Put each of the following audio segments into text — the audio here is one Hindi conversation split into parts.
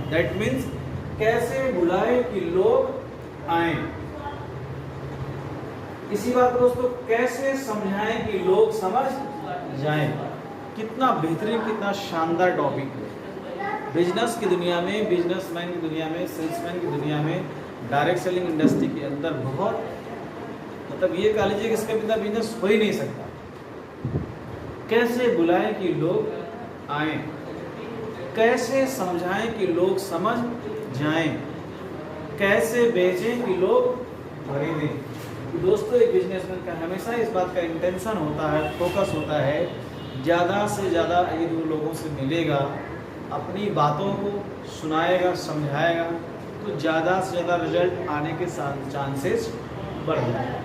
दैट मीन्स कैसे बुलाए कि लोग आए। इसी बात को दोस्तों कैसे समझाएं कि लोग समझ जाएं। कितना बेहतरीन, कितना शानदार टॉपिक है। बिजनेस की दुनिया में, बिजनेसमैन की दुनिया में, सेल्समैन की दुनिया में, डायरेक्ट सेलिंग इंडस्ट्री के अंदर बहुत, मतलब ये कह लीजिए कि इसके बिना बिजनेस हो ही नहीं सकता। कैसे बुलाएं कि लोग आए, कैसे समझाएं कि लोग समझ जाएं, कैसे बेचें कि लोग खरीदें। दोस्तों एक बिजनेसमैन का हमेशा इस बात का इंटेंशन होता है, फोकस होता है, ज़्यादा से ज़्यादा यदि वो लोगों से मिलेगा, अपनी बातों को सुनाएगा, समझाएगा, तो ज़्यादा से ज़्यादा रिजल्ट आने के चांसेस बढ़ जाएगा।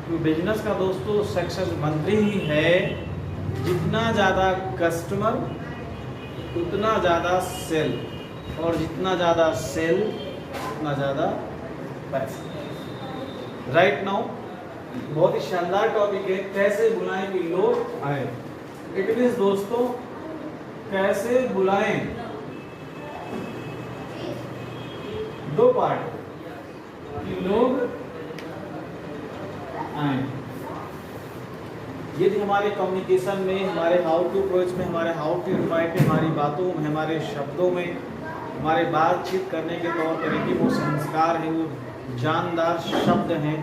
तो बिजनेस का दोस्तों सक्सेस मंत्र ही है, जितना ज़्यादा कस्टमर उतना ज़्यादा सेल, और जितना ज़्यादा सेल उतना ज़्यादा पैसा। राइट नाउ बहुत ही शानदार टॉपिक है, कैसे बुलाएं कि लोग आए। इट मीन्स दोस्तों कैसे बुलाएं, दो पार्ट, कि लोग आए। यदि हमारे कम्युनिकेशन में, हमारे हाउ टू अप्रोच में, हमारे हाउ टू इनवाइट में, हमारी बातों में, हमारे शब्दों में, हमारे बातचीत करने के तौर तरीके, वो संस्कार है, वो जानदार शब्द हैं,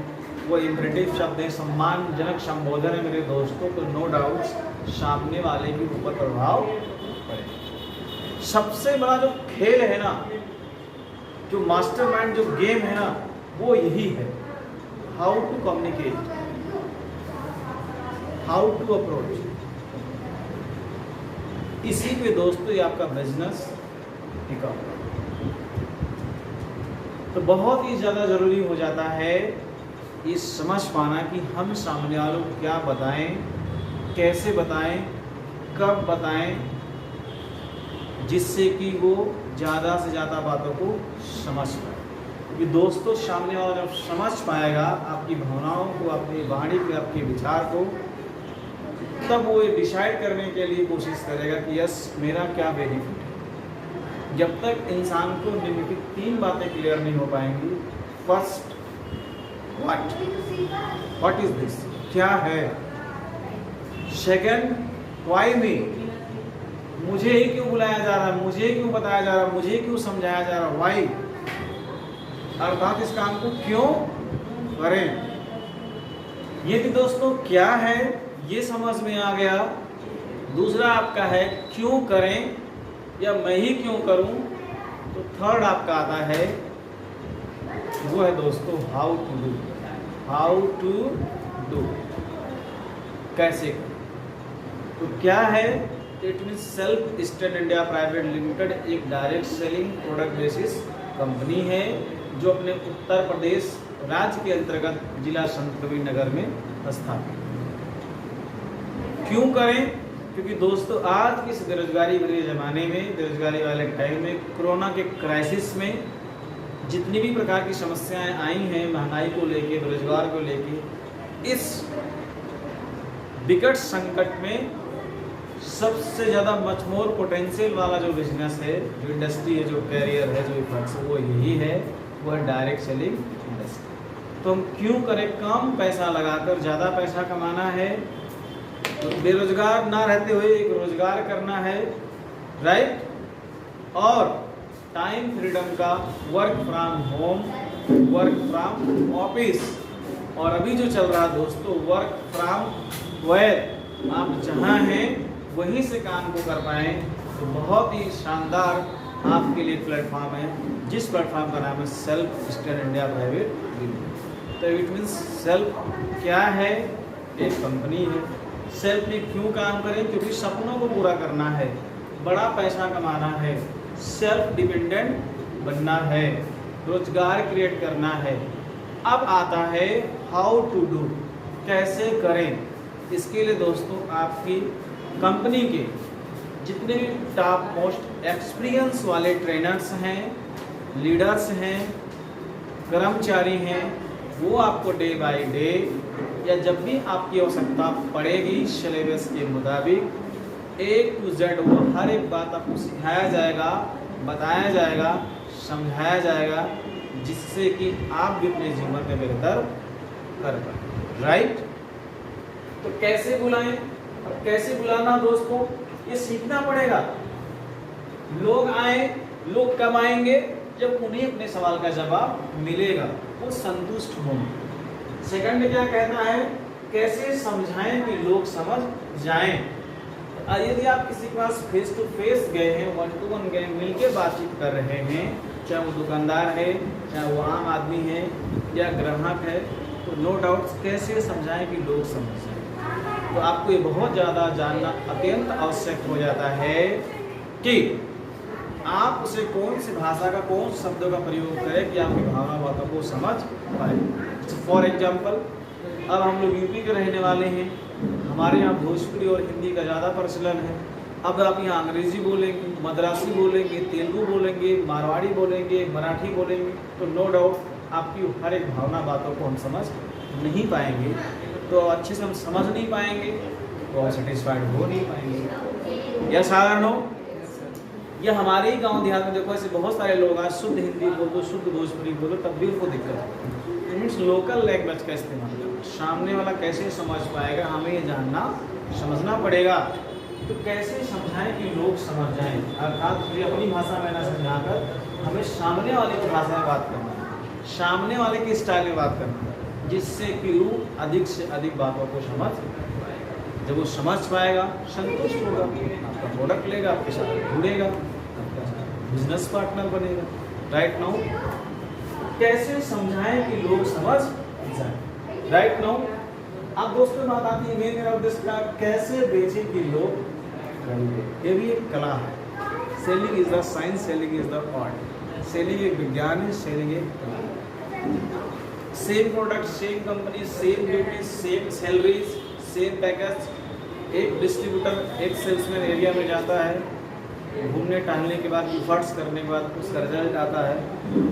वो इम्परेटिव शब्द हैं, सम्मानजनक संबोधन है मेरे दोस्तों, तो नो डाउट सामने वाले के ऊपर प्रभाव पड़ेगा। सबसे बड़ा जो खेल है ना, जो मास्टरमाइंड जो गेम है ना, वो यही है, how to communicate, how to approach. इसी पे दोस्तों ये आपका बिजनेस टिका। तो बहुत ही ज़्यादा ज़रूरी हो जाता है ये समझ पाना कि हम सामने वालों को क्या बताएं, कैसे बताएं, कब बताएं, जिससे कि वो ज़्यादा से ज़्यादा बातों को समझ पाए। क्योंकि दोस्तों सामने वाला जब समझ पाएगा आपकी भावनाओं को, अपनी वाणी को, आपके विचार को, तब वो ये डिसाइड करने के लिए कोशिश करेगा कि यस मेरा क्या बेनिफिट है। जब तक इंसान को निम्नलिखित 3 बातें क्लियर नहीं हो पाएंगी, फर्स्ट व्हाट इज दिस, क्या है, सेकंड व्हाई मी, मुझे ही क्यों बुलाया जा रहा है, मुझे क्यों बताया जा रहा है, मुझे क्यों समझाया जा रहा है, व्हाई, अर्थात इस काम को क्यों करें। ये भी दोस्तों क्या है ये समझ में आ गया। दूसरा आपका है क्यों करें या मैं ही क्यों करूं। तो थर्ड आपका आता है, वो है दोस्तों how to do, how to do, कैसे करें। तो क्या है, it means self state India private limited एक direct selling product basis company है, जो अपने उत्तर प्रदेश राज्य के अंतर्गत जिला संत कबीर नगर में स्थापित। क्यों करें, क्योंकि दोस्तों आज के इस बेरोजगारी भरे ज़माने में, बेरोजगारी वाले टाइम में, कोरोना के क्राइसिस में जितनी भी प्रकार की समस्याएं आई हैं, महंगाई को लेके, बेरोजगार को लेके, इस विकट संकट में सबसे ज़्यादा मच मोर पोटेंशियल वाला जो बिजनेस है, जो इंडस्ट्री है, जो कैरियर है, जो इफर्ट्स है, वो यही है, वो है डायरेक्ट सेलिंग इंडस्ट्री। तो हम क्यों करें, कम पैसा लगाकर ज़्यादा पैसा कमाना है, तो बेरोजगार ना रहते हुए एक रोजगार करना है, राइट, और टाइम फ्रीडम का, work from home, work from office, और अभी जो चल रहा दोस्तों वर्क फ्रॉम वेयर, आप जहाँ हैं वहीं से काम को कर पाएँ, तो बहुत ही शानदार आपके लिए प्लेटफॉर्म है, जिस प्लेटफॉर्म का नाम है self state India private limited. तो इट मीन्स सेल्फ क्या है, एक कंपनी है। सेल्फ में क्यों काम करें, क्योंकि सपनों को पूरा करना है, बड़ा पैसा कमाना है, सेल्फ डिपेंडेंट बनना है, रोजगार क्रिएट करना है। अब आता है हाउ टू डू, कैसे करें। इसके लिए दोस्तों आपकी कंपनी के जितने भी टॉप मोस्ट एक्सपीरियंस वाले ट्रेनर्स हैं, लीडर्स हैं, कर्मचारी हैं, वो आपको डे बाय डे या जब भी आपकी आवश्यकता पड़ेगी सिलेबस के मुताबिक A to Z वो हर एक बात आपको सिखाया जाएगा, बताया जाएगा, समझाया जाएगा, जिससे कि आप भी अपने जीवन में बेहतर कर पाए। राइट? तो कैसे बुलाएं? अब कैसे बुलाना दोस्तों, ये सीखना पड़ेगा। लोग आए, लोग कब आएंगे? जब उन्हें अपने सवाल का जवाब मिलेगा, वो संतुष्ट होंगे। सेकंड क्या कहना है? कैसे समझाएं कि लोग समझ जाएं। यदि आप किसी के पास फेस टू फेस गए हैं, वन टू वन गए, मिलकर बातचीत कर रहे हैं, चाहे वो दुकानदार है, चाहे वो आम आदमी है या ग्राहक है, तो नो डाउट कैसे समझाएं कि लोग समझ जाएं। तो आपको ये बहुत ज़्यादा जानना अत्यंत आवश्यक हो जाता है कि आप उसे कौन सी भाषा का, कौन से शब्दों का प्रयोग करें कि आपकी भावना बातों को समझ पाए। फॉर एग्जाम्पल, अब हम लोग यूपी के रहने वाले हैं, हमारे यहाँ भोजपुरी और हिंदी का ज़्यादा प्रचलन है। अब आप यहाँ अंग्रेज़ी बोलेंगे, मद्रासी बोलेंगे, तेलुगु बोलेंगे, मारवाड़ी बोलेंगे, मराठी बोलेंगे, तो नो डाउट आपकी हर एक भावना बातों को हम समझ नहीं पाएंगे। तो अच्छे से हम समझ नहीं पाएंगे तो सेटिस्फाइड हो नहीं पाएंगे। यह साधारण हो, यह हमारे ही गांव देहात में देखो ऐसे बहुत सारे लोग हैं, शुद्ध हिंदी बोलो, शुद्ध भोजपुरी बोलो, तब भी उनको दिक्कत है। मीन्स लोकल लैंग्वेज का इस्तेमाल करना, सामने वाला कैसे समझ पाएगा, हमें ये जानना समझना पड़ेगा। तो कैसे समझाएं कि लोग समझ जाएं, अर्थात अपनी भाषा में ना समझाकर हमें सामने वाले की भाषा में बात करना है, सामने वाले के स्टाइल में बात करना है, जिससे कि वो अधिक से अधिक बातों को समझ। जब वो समझ पाएगा, संतुष्ट होगा, आपका प्रोडक्ट लेगा, आपके साथ जुड़ेगा, आपका बिजनेस पार्टनर बनेगा। राइट नाउ कैसे समझाएं कि लोग समझ जाएं। राइट नाउ अब दोस्तों बात आती है मेरा उद्देश्य का, कैसे बेचें कि लोग खरीदें। ये भी एक कला है। Selling is the science, selling is the art. Selling एक विज्ञान है, सेलिंग एक कला है। Same product, same company, same duty, same salaries, same package. एक डिस्ट्रीब्यूटर एक सेल्समैन एरिया में जाता है, घूमने टहलने के बाद, इफर्ट्स करने के बाद उसका रिजल्ट आता है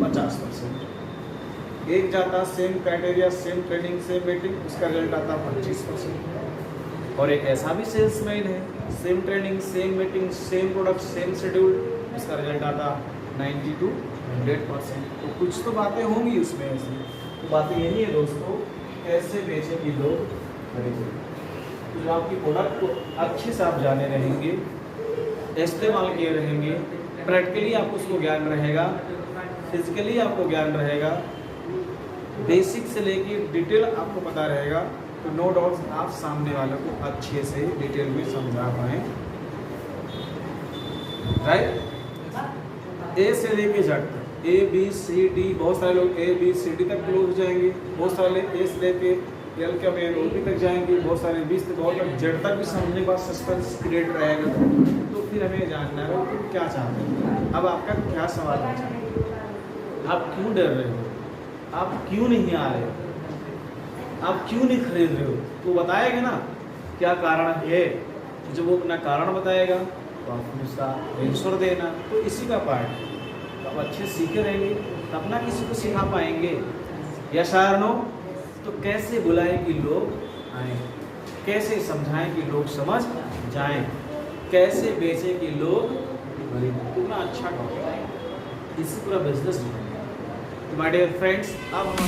50%। एक जाता same criteria, same training, same meeting, उसका रिजल्ट आता 25%। और एक ऐसा भी सेल्समैन है, same training, same meeting, same product, same schedule, उसका रिजल्ट आता 90 to 100%। तो कुछ तो बातें होंगी उसमें ऐसी। तो बातें यही है दोस्तों, कैसे बेचें कि लोग खरीदें। तो जो आपकी प्रोडक्ट को अच्छे से आप जाने रहेंगे, इस्तेमाल किए रहेंगे, प्रैक्टिकली आपको उसको ज्ञान रहेगा, फिजिकली आपको ज्ञान रहेगा, बेसिक से लेके डिटेल आपको पता रहेगा, तो नो डाउट आप सामने वाले को अच्छे से डिटेल में समझा पाएँ। राइट? ए से लेके जेड तक, ABCD, बहुत सारे लोग ABCD तक क्लोज हो जाएंगे, बहुत सारे ए से लेके एल के में OP तक जाएंगे, बहुत सारे 20 से बहुत तक जेड तक भी समझने के बाद सस्पेंस क्रिएट रहेगा। तो फिर हमें जानना है कि क्या चाहते हैं। अब आपका क्या सवाल है, आप क्यों डर रहे हो, आप क्यों नहीं आ रहे हो, आप क्यों नहीं खरीद रहे हो, तो बताएगा ना क्या कारण है। जब वो अपना कारण बताएगा तो आप उसका आंसर देना, तो इसी का पार्ट है। तो आप अच्छे सीखे रहेंगे तब ना किसी को सिखा पाएंगे। या सारनो, तो कैसे बुलाएं कि लोग आएँ, कैसे समझाएं कि लोग समझ जाएं, कैसे बेचें कि लोग खरीदें। कितना अच्छा टॉपिक है, इससे पूरा बिजनेस बनेगा। तो माय डियर फ्रेंड्स, अब हम